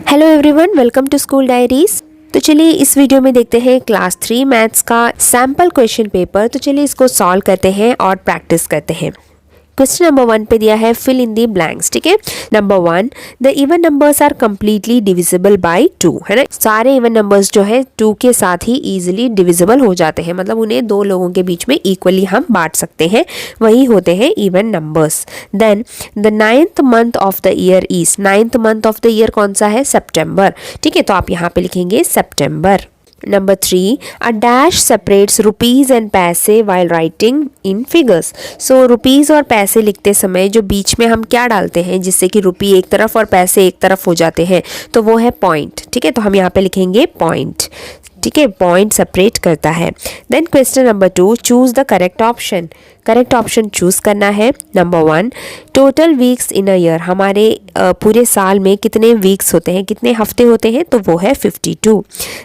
Hello everyone, welcome to school diaries. तो चलिए इस वीडियो में देखते हैं क्लास 3 मैथ्स का सैम्पल क्वेश्चन पेपर। तो चलिए इसको सॉल्व करते हैं और प्रैक्टिस करते हैं। क्वेश्चन नंबर 1 पे दिया है फिल इन दी ब्लैंक्स। ठीक है, number 1, the even numbers are completely divisible by 2, है ना। सारे इवन नंबर्स जो है 2 के साथ ही इजीली डिविजिबल हो जाते हैं, मतलब उन्हें दो लोगों के बीच में इक्वली हम बांट सकते हैं, वही होते हैं even numbers. Then the 9th month of the year is, 9th month of the year कौन सा है? सितंबर। ठीक है, तो आप यहाँ पे लिखेंगे सितंबर। Number 3, a dash separates rupees and paise while writing in figures. So rupees और पैसे लिखते समय जो बीच में हम क्या डालते हैं जिससे कि रुपी एक तरफ और पैसे एक तरफ हो जाते हैं, तो वो है पॉइंट। ठीक है, तो हम यहाँ पे लिखेंगे पॉइंट। ठीक है, पॉइंट सेपरेट करता है। Then question number 2, choose the correct option. Correct option choose करना है। Number 1, total weeks in a year, हमारे पूरे साल में कितने वीक्स होते हैं, कितने हफ्ते होते हैं, तो वो है 52।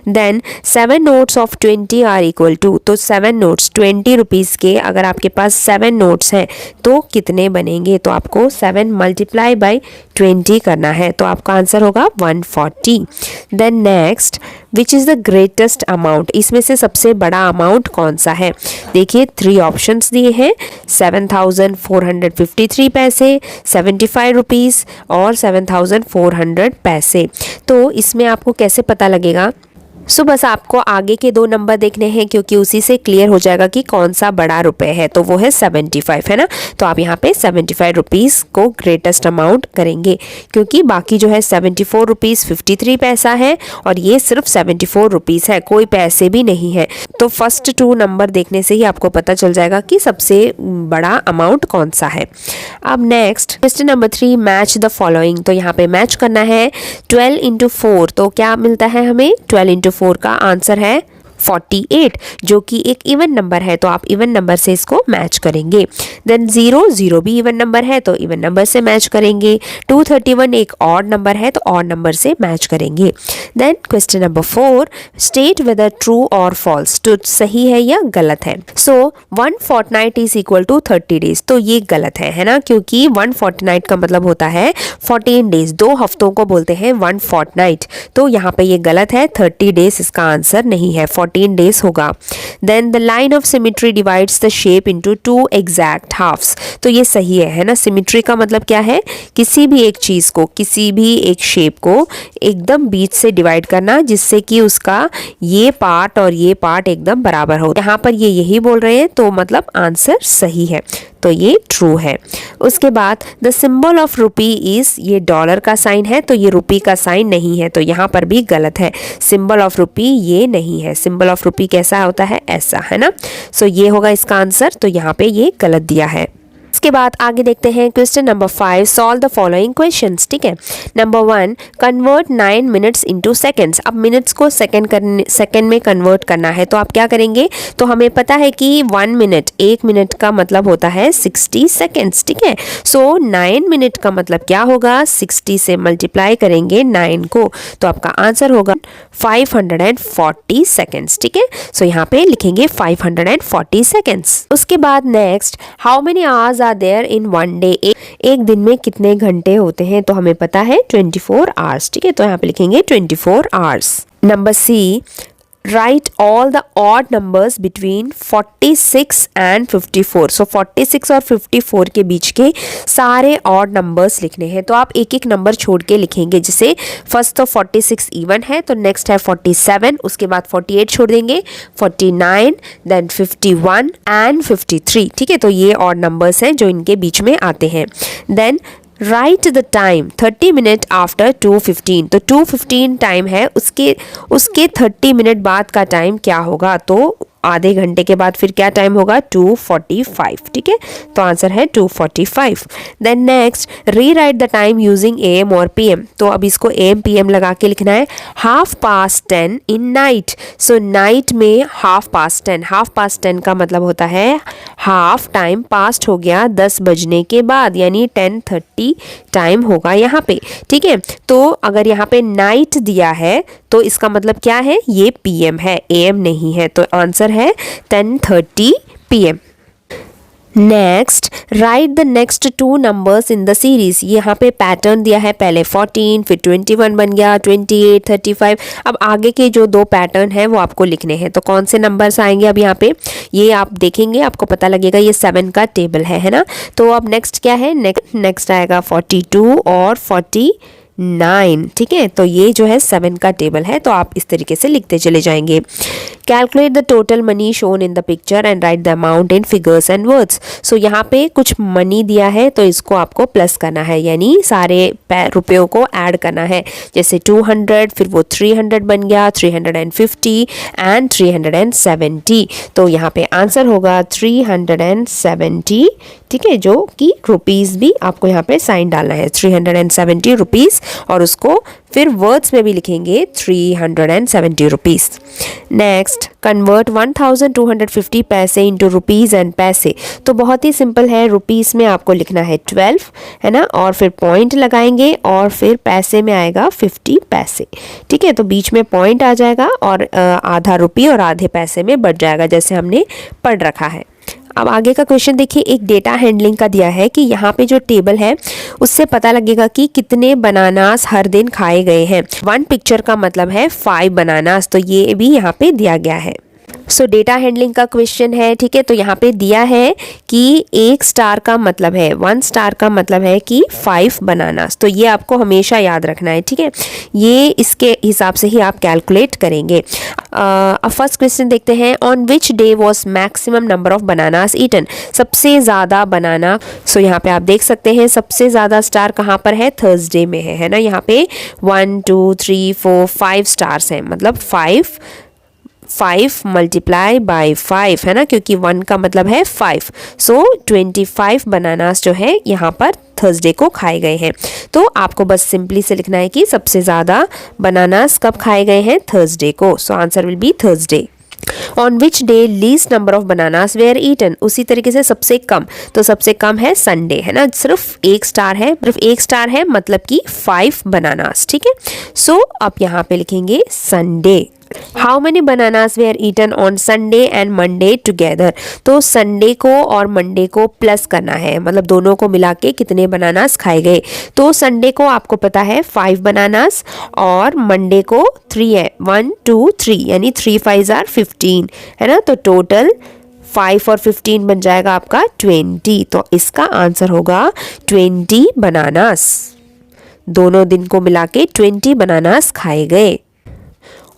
Then 7 notes of 20 are equal to, तो 7 नोट्स 20 रुपीज़ के अगर आपके पास 7 नोट्स हैं तो कितने बनेंगे, तो आपको 7 मल्टीप्लाई बाई 20 करना है, तो आपका आंसर होगा 140। Then next, which is the greatest amount, इसमें से सबसे बड़ा अमाउंट कौन सा है? देखिए 3 ऑप्शंस दिए हैं, 7453 पैसे, 75 रुपीज़ और 7400 पैसे। तो इसमें आपको कैसे पता लगेगा? बस आपको आगे के 2 नंबर देखने हैं, क्योंकि उसी से क्लियर हो जाएगा कि कौन सा बड़ा रुपए है, तो वो है 75, है ना। तो आप यहाँ पे 75 रुपीज़ को ग्रेटेस्ट अमाउंट करेंगे, क्योंकि बाकी जो है 74 रुपीज़ 53 पैसा है और ये सिर्फ 74 रुपीज़ है, कोई पैसे भी नहीं है। तो फर्स्ट 2 नंबर देखने से ही आपको पता चल जाएगा कि सबसे बड़ा अमाउंट कौन सा है। अब next question number 3, match the following. तो यहाँ पे मैच करना है 12 इंटू 4, तो क्या मिलता है हमें? 12 इंटू 4 का आंसर है 48, जो कि एक इवन नंबर है, तो आप इवन नंबर से इसको मैच करेंगे। देन 0 भी इवन नंबर है, तो इवन नंबर से मैच करेंगे। 231 एक ऑड नंबर है, तो ऑड नंबर से मैच करेंगे। Then question number 4, state whether true और फॉल्स, तो सही है या गलत है। So 1 fortnight is equal to 30 days, तो ये गलत है ना, क्योंकि 1 फोर्टनाइट का मतलब होता है 14 डेज, 2 हफ्तों को बोलते हैं 1 फोर्टनाइट, तो यहाँ पे ये गलत है, 30 डेज इसका आंसर नहीं है, 14 डेज होगा। Then the line of symmetry divides the shape into 2 exact halves, तो ये सही है ना। सिमेट्री का मतलब क्या है? किसी भी एक चीज को, किसी भी एक शेप को एकदम बीच से डिवाइड करना, जिससे कि उसका ये पार्ट और ये पार्ट एकदम बराबर हो। यहाँ पर ये यही बोल रहे हैं, तो मतलब आंसर सही है, तो ये ट्रू है। उसके बाद the symbol of rupee is, ये डॉलर का साइन है, तो ये रुपी का साइन नहीं है, तो यहाँ पर भी गलत है। सिंबल ऑफ रुपी ये नहीं है, सिंबल ऑफ रुपी कैसा होता है? ऐसा, है ना। सो ये होगा इसका आंसर, तो यहाँ पे ये गलत दिया है। इसके बाद आगे देखते हैं question number 5, solve the following questions. ठीक है, number 1, convert 9 minutes into seconds. अब मिनट्स को सेकंड में कन्वर्ट करना है, तो आप क्या करेंगे? तो हमें पता है कि 1 मिनट, 1 मिनट का मतलब होता है 60 सेकंड्स। ठीक है, सो 9 मिनट का मतलब क्या होगा? 60 से मल्टीप्लाई करेंगे 9 को, तो आपका आंसर होगा 540 सेकंड्स। ठीक है, सो यहाँ पे लिखेंगे 540 सेकंड्स। उसके बाद next, how many hours are there in 1 day, एक दिन में कितने घंटे होते हैं, तो हमें पता है 24 आवर्स। ठीक है, तो यहाँ पे लिखेंगे 24 hours. Number C, write all the odd numbers between 46 and 54। So 46 और 54 के बीच के सारे ऑड नंबर्स लिखने हैं, तो आप एक एक नंबर छोड़ के लिखेंगे। जैसे फर्स्ट तो 46 इवन है, तो नेक्स्ट है 47, उसके बाद 48 छोड़ देंगे, 49, देन 51 एंड 53। ठीक है, तो ये ऑड नंबर्स हैं जो इनके बीच में आते हैं। Then write the time 30 minute after 2:15, तो 2:15 टाइम है, उसके 30 मिनट बाद का टाइम क्या होगा? तो आधे घंटे के बाद फिर क्या टाइम होगा? 2:45। ठीक है, तो आंसर है 2:45। देन नेक्स्ट, री right the time using AM और PM, तो अब इसको AM PM लगा के लिखना है। 10:30 इन नाइट, सो नाइट में 10:30, 10:30 का मतलब होता है हाफ टाइम पास्ट हो गया 10 बजने के बाद, यानी 10:30 टाइम होगा यहाँ पे। ठीक है, तो अगर यहाँ पे नाइट दिया है तो इसका मतलब क्या है? ये PM है, AM नहीं है, तो आंसर है 10:30 PM। Next right the next two numbers in the series. यहाँ पे पैटर्न दिया है, पहले 14 फिर 21 बन गया, 28 35। अब आगे के जो दो पैटर्न है वो आपको लिखने हैं। तो कौन से नंबर्स आएंगे अब यहाँ पे ये आप देखेंगे, आपको पता लगेगा ये 7 का टेबल है ना। तो अब नेक्स्ट क्या है, नेक्स्ट आएगा 42 और 49। ठीक है, तो ये जो है 7 का टेबल है। तो आप इस तरीके से लिखते चले जाएंगे। Calculate the total money shown in the picture and write the amount in figures and words. So यहाँ पे कुछ मनी दिया है तो इसको आपको प्लस करना है, यानी सारे रुपयों को ऐड करना है। जैसे 200 फिर वो 300 बन गया, 350 एंड 370। तो यहाँ पे आंसर होगा 370। ठीक है, जो कि रुपीज़ भी आपको यहाँ पे साइन डालना है, 370 रुपीज़, और उसको फिर वर्ड्स में भी लिखेंगे 370 रुपीज़। नेक्स्ट कन्वर्ट 1250 पैसे इंटू रुपीज़ एंड पैसे। तो बहुत ही सिंपल है, रुपीज़ में आपको लिखना है 12 है ना, और फिर पॉइंट लगाएंगे और फिर पैसे में आएगा 50 पैसे। ठीक है, तो बीच में पॉइंट आ जाएगा और आधा रुपये और आधे पैसे में बढ़ जाएगा, जैसे हमने पढ़ रखा है। अब आगे का क्वेश्चन देखिए, एक डेटा हैंडलिंग का दिया है कि यहाँ पे जो टेबल है उससे पता लगेगा कि कितने बनानास हर दिन खाए गए हैं। 1 पिक्चर का मतलब है 5 बनानास, तो ये भी यहाँ पे दिया गया है। सो डेटा हैंडलिंग का क्वेश्चन है। ठीक है, तो यहाँ पे दिया है कि 1 स्टार का मतलब है, 1 स्टार का मतलब है कि 5 बनानास। तो ये आपको हमेशा याद रखना है। ठीक है, ये इसके हिसाब से ही आप कैलकुलेट करेंगे। अब फर्स्ट क्वेश्चन देखते हैं, on which day was maximum number of bananas eaten. सबसे ज़्यादा बनाना, सो यहाँ पे आप देख सकते हैं सबसे ज़्यादा स्टार कहाँ पर है, थर्सडे में है ना। यहाँ पे 1 2 3 4 5 स्टार्स हैं, मतलब 5 मल्टीप्लाई बाय 5 है ना, क्योंकि 1 का मतलब है 5। सो 25 बनानास जो है यहाँ पर थर्सडे को खाए गए हैं। तो आपको बस सिंपली से लिखना है कि सबसे ज़्यादा बनानास कब खाए गए हैं, थर्सडे को। So answer will be Thursday. On which day least number of bananas were eaten. उसी तरीके से सबसे कम, तो सबसे कम है संडे है ना, सिर्फ 1 स्टार है, सिर्फ 1 स्टार है मतलब कि 5 बनानास। ठीक है, सो आप यहाँ पे लिखेंगे Sunday. How many bananas were eaten on Sunday and Monday together. तो संडे को और मंडे को प्लस करना है, मतलब दोनों को मिला के कितने बनानास खाए गए। तो संडे को आपको पता है 5 बनानास और मंडे को 3 है, 1 2 3, यानी 3 5 आर 15 है ना। तो टोटल 5 और 15 बन जाएगा आपका 20। तो इसका आंसर होगा 20 बनानास। दोनों दिन को मिला के 20 बनानास खाए गए।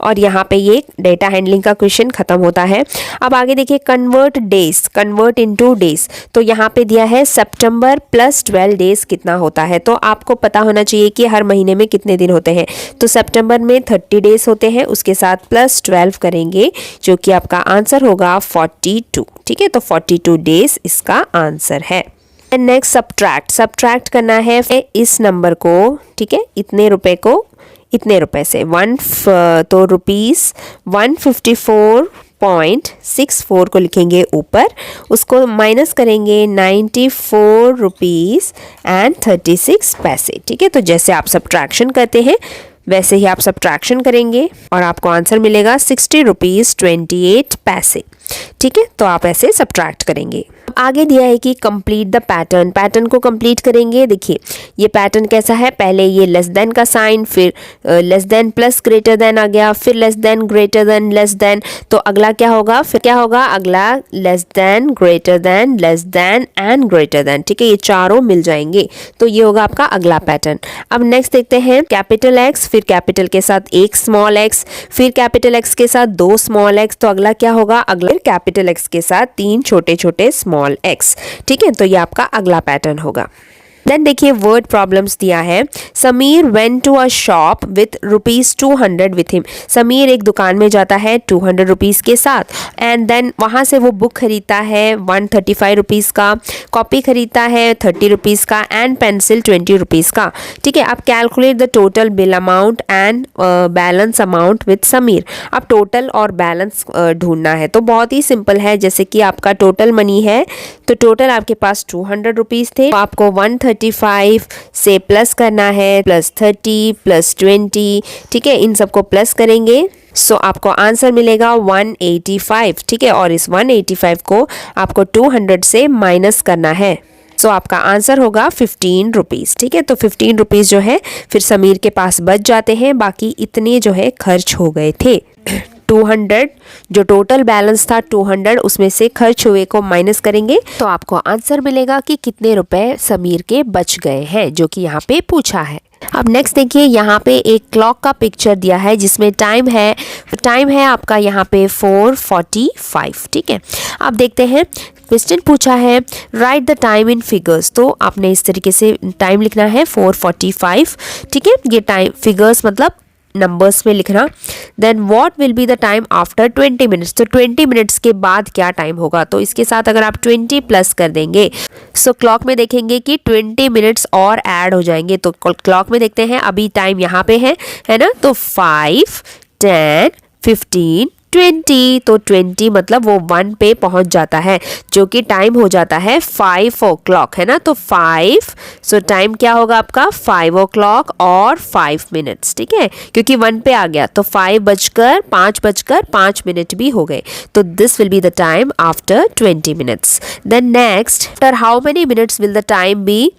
और यहाँ पे ये डेटा हैंडलिंग का क्वेश्चन खत्म होता है। अब आगे देखिए, convert days, convert into days. तो यहाँ पे दिया है सितंबर प्लस 12 डेज कितना होता है। तो आपको पता होना चाहिए कि हर महीने में कितने दिन होते हैं। तो सितंबर में 30 डेज होते हैं, उसके साथ प्लस 12 करेंगे, जो कि आपका आंसर होगा 42। ठीक है, तो 42 डेज इसका आंसर है। एंड नेक्स्ट सब्ट्रैक्ट करना है इस नंबर को। ठीक है, इतने रुपए को इतने रुपए से तो रुपीज़ 154.64 को लिखेंगे ऊपर, उसको माइनस करेंगे 94 रुपीज़ एंड 36 पैसे। ठीक है, तो जैसे आप सब्ट्रैक्शन करते हैं वैसे ही आप सब्ट्रैक्शन करेंगे और आपको आंसर मिलेगा 60 रुपीज़ 28 पैसे। ठीक है, तो आप ऐसे सब्ट्रैक्ट करेंगे। आगे दिया है कि कंप्लीट द पैटर्न को कंप्लीट करेंगे। देखिए ये पैटर्न कैसा है, पहले ये लेस देन का साइन, फिर less than plus greater than आ गया, फिर less than greater than less than. तो अगला क्या होगा, फिर क्या होगा, अगला less than greater than less than and greater than. ठीक है, ये चारों मिल जाएंगे, तो ये होगा आपका अगला पैटर्न। अब नेक्स्ट देखते हैं, कैपिटल एक्स, फिर कैपिटल के साथ एक स्मॉल एक्स, फिर कैपिटल एक्स के साथ 2 स्मॉल एक्स। तो अगला क्या होगा, अगला कैपिटल एक्स के साथ 3 छोटे छोटे स्मॉल एक्स। ठीक है, तो ये आपका अगला पैटर्न होगा। देन देखिए वर्ड प्रॉब्लम्स दिया है। Sameer went to a shop with ₹200 with him. Sameer एक दुकान में जाता है 200 रुपीज़ के साथ, एंड देन वहाँ से वो बुक खरीदता है 135 रुपीज़ का, कॉपी खरीदता है 30 रुपीज़ का, एंड पेंसिल 20 रुपीज़ का। ठीक है, अब calculate the total bill amount and balance amount with Sameer. अब टोटल और बैलेंस ढूंढना है, तो बहुत ही सिंपल है। जैसे कि आपका टोटल मनी है, तो टोटल आपके पास 200 रुपीज़ थे, तो आपको 135 से प्लस करना है, +30 +20। ठीक है, इन सबको प्लस करेंगे। सो आपको आंसर मिलेगा 185, ठीक है। और इस 185 को आपको 200 से माइनस करना है। सो आपका आंसर होगा 15 रुपीज़, ठीक है। तो 15 रुपीज़ जो है फिर समीर के पास बच जाते हैं, बाकी इतने जो है खर्च हो गए थे। 200 जो टोटल बैलेंस था 200, उसमें से खर्च हुए को माइनस करेंगे तो आपको आंसर मिलेगा कि कितने रुपए समीर के बच गए हैं, जो कि यहाँ पे पूछा है। अब नेक्स्ट देखिए, यहाँ पे एक क्लॉक का पिक्चर दिया है जिसमें टाइम है आपका यहाँ पे 4:45, ठीक है। अब देखते हैं, क्वेश्चन पूछा है right the time in figures, तो आपने इस तरीके से टाइम लिखना है 4:45, ठीक है। ये टाइम फिगर्स मतलब नंबर्स में लिखना। Then what will be the time after 20 minutes, तो 20 मिनट्स के बाद क्या टाइम होगा, तो इसके साथ अगर आप 20 प्लस कर देंगे सो क्लॉक में देखेंगे कि 20 मिनट्स और ऐड हो जाएंगे। तो क्लॉक में देखते हैं, अभी टाइम यहाँ पे है ना, तो 5, 10, 15, 20, तो 20 मतलब वो 1 पे पहुंच जाता है, जो कि टाइम हो जाता है 5 o'clock, है ना। तो 5, सो टाइम क्या होगा आपका 5 o'clock और 5 मिनट्स, ठीक है, क्योंकि 1 पे आ गया तो 5 बजकर 5 मिनट भी हो गए। तो this will be the time after 20 minutes. Then next, after how many minutes will the time be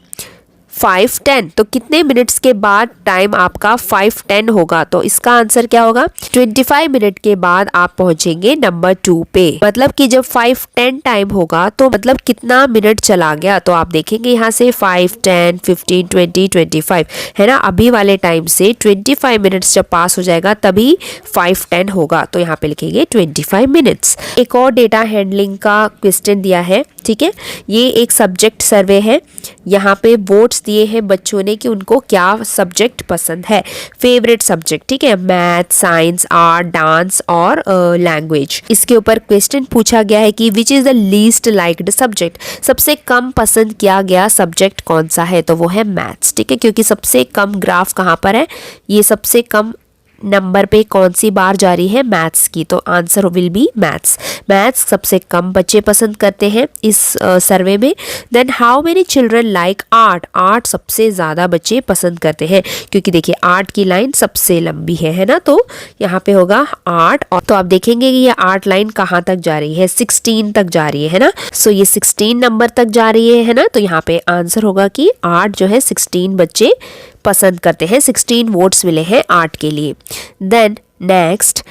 5:10, तो कितने मिनट्स के बाद टाइम आपका 5:10 होगा, तो इसका आंसर क्या होगा 25 मिनट के बाद आप पहुंचेंगे नंबर 2 पे। मतलब कि जब 5:10 टाइम होगा तो मतलब कितना मिनट चला गया, तो आप देखेंगे यहाँ से 5, 10, 15, 20, 25, है ना। अभी वाले टाइम से 25 मिनट्स जब पास हो जाएगा तभी 5:10 होगा, तो यहाँ पे लिखेंगे 25 मिनट्स। एक और डेटा हैंडलिंग का क्वेश्चन दिया है, ठीक है। ये एक सब्जेक्ट सर्वे है, यहाँ पे वोट्स दिए हैं बच्चों ने कि उनको क्या सब्जेक्ट पसंद है, फेवरेट सब्जेक्ट, ठीक है, मैथ, साइंस, आर्ट, डांस और लैंग्वेज। इसके ऊपर क्वेश्चन पूछा गया है कि विच is the least liked subject, सबसे कम पसंद किया गया सब्जेक्ट कौन सा है, तो वो है मैथ्स, ठीक है, क्योंकि सबसे कम ग्राफ कहाँ पर है, ये सबसे कम नंबर पे कौन सी बार जा रही है, मैथ्स की, तो answer will be maths. Maths सबसे कम बच्चे पसंद करते हैं इस सर्वे में। Then how many children like art, art सबसे ज़्यादा बच्चे पसंद करते हैं, क्योंकि देखिए आर्ट की लाइन सबसे लंबी है ना, तो यहाँ पे होगा आर्ट। और तो आप देखेंगे कि ये आर्ट लाइन कहाँ तक जा रही है, 16 तक जा रही है ना, सो ये 16 नंबर तक जा रही है ना, तो यहाँ पे आंसर होगा कि आर्ट जो है 16 बच्चे पसंद करते हैं, 16 वोट्स मिले हैं आर्ट के लिए। Then next,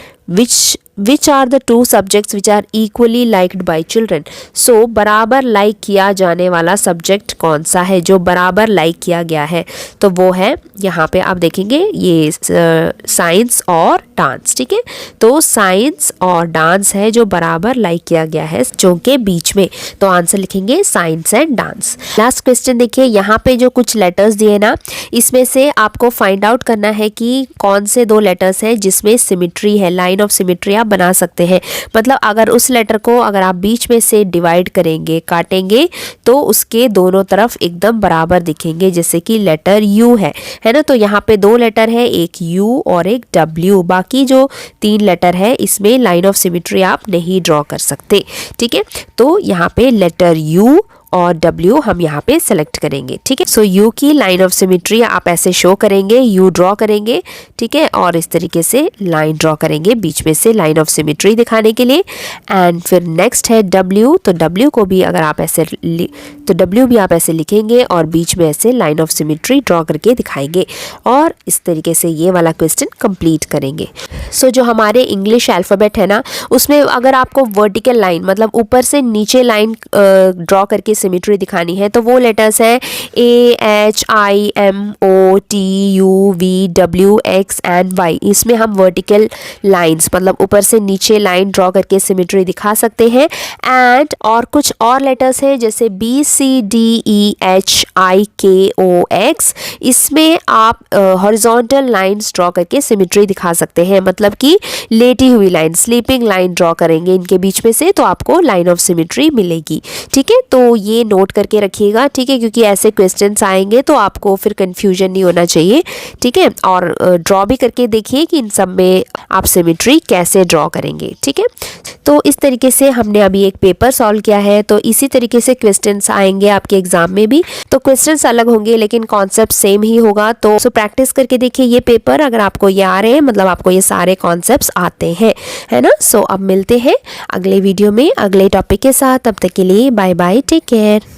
which are the 2 subjects which are equally liked by children, so बराबर लाइक किया जाने वाला सब्जेक्ट कौन सा है, जो बराबर लाइक किया गया है, तो वो है यहाँ पे आप देखेंगे ये साइंस और डांस, ठीक है। तो साइंस और डांस है जो बराबर लाइक किया गया है जो के बीच में, तो आंसर लिखेंगे science and dance. Last question देखिए, यहाँ पे जो कुछ लेटर्स दिए ना, इसमें से आपको फाइंड आउट करना है कि कौन से 2 लेटर्स हैं जिसमें सिमिट्री है, लाइन ऑफ सिमिट्री आप बना सकते हैं। मतलब अगर उस लेटर को अगर आप बीच में से डिवाइड करेंगे, काटेंगे, तो उसके दोनों तरफ एकदम बराबर दिखेंगे, जैसे कि लेटर यू है ना, तो यहाँ पे 2 लेटर है, एक यू और एक डब्ल्यू, बाकी जो 3 लेटर है इसमें लाइन ऑफ सिमिट्री आप नहीं ड्रॉ कर सकते, ठीक है। तो यहाँ पे लेटर यू और W हम यहाँ पे सेलेक्ट करेंगे, ठीक है। सो U की लाइन ऑफ सिमिट्री आप ऐसे शो करेंगे, U ड्रॉ करेंगे, ठीक है, और इस तरीके से लाइन ड्रॉ करेंगे बीच में से लाइन ऑफ सिमिट्री दिखाने के लिए। एंड फिर नेक्स्ट है W, तो W को भी अगर आप ऐसे तो W भी आप ऐसे लिखेंगे और बीच में ऐसे लाइन ऑफ सिमिट्री ड्रॉ करके दिखाएंगे, और इस तरीके से ये वाला क्वेश्चन कंप्लीट करेंगे। सो जो हमारे इंग्लिश अल्फ़ाबेट है ना, उसमें अगर आपको वर्टिकल लाइन मतलब ऊपर से नीचे लाइन ड्रॉ करके सिमिट्री दिखानी है, तो वो लेटर्स हैं AHIMOTUVWX एंड Y। इसमें हम वर्टिकल लाइंस मतलब ऊपर से नीचे लाइन ड्रॉ करके सिमिट्री दिखा सकते हैं। एंड और कुछ और लेटर्स हैं जैसे BCDEHIKOX, इसमें आप हॉरिजॉन्टल लाइंस ड्रॉ करके सिमिट्री दिखा सकते हैं, मतलब कि लेटी हुई लाइन, स्लीपिंग लाइन ड्रॉ करेंगे इनके बीच में से, तो आपको लाइन ऑफ सिमिट्री मिलेगी, ठीक है। तो ये नोट करके रखिएगा, ठीक है, क्योंकि ऐसे क्वेश्चंस आएंगे तो आपको फिर कंफ्यूजन नहीं होना चाहिए, ठीक है। और ड्रॉ भी करके देखिए कि इन सब में आप सिमेट्री कैसे ड्रॉ करेंगे। ठीक है, तो इस तरीके से हमने अभी एक पेपर सॉल्व किया है। तो इसी तरीके से क्वेश्चंस आएंगे आपके एग्जाम में भी। तो क्वेश्चंस अलग होंगे लेकिन कॉन्सेप्ट सेम ही होगा। तो प्रैक्टिस करके देखिए ये पेपर, अगर आपको ये आ रहे हैं मतलब आपको ये सारे कॉन्सेप्ट्स आते हैं, है ना। सो अब मिलते हैं अगले वीडियो में अगले टॉपिक के साथ। तब तक के लिए बाय बाय, टेक केयर।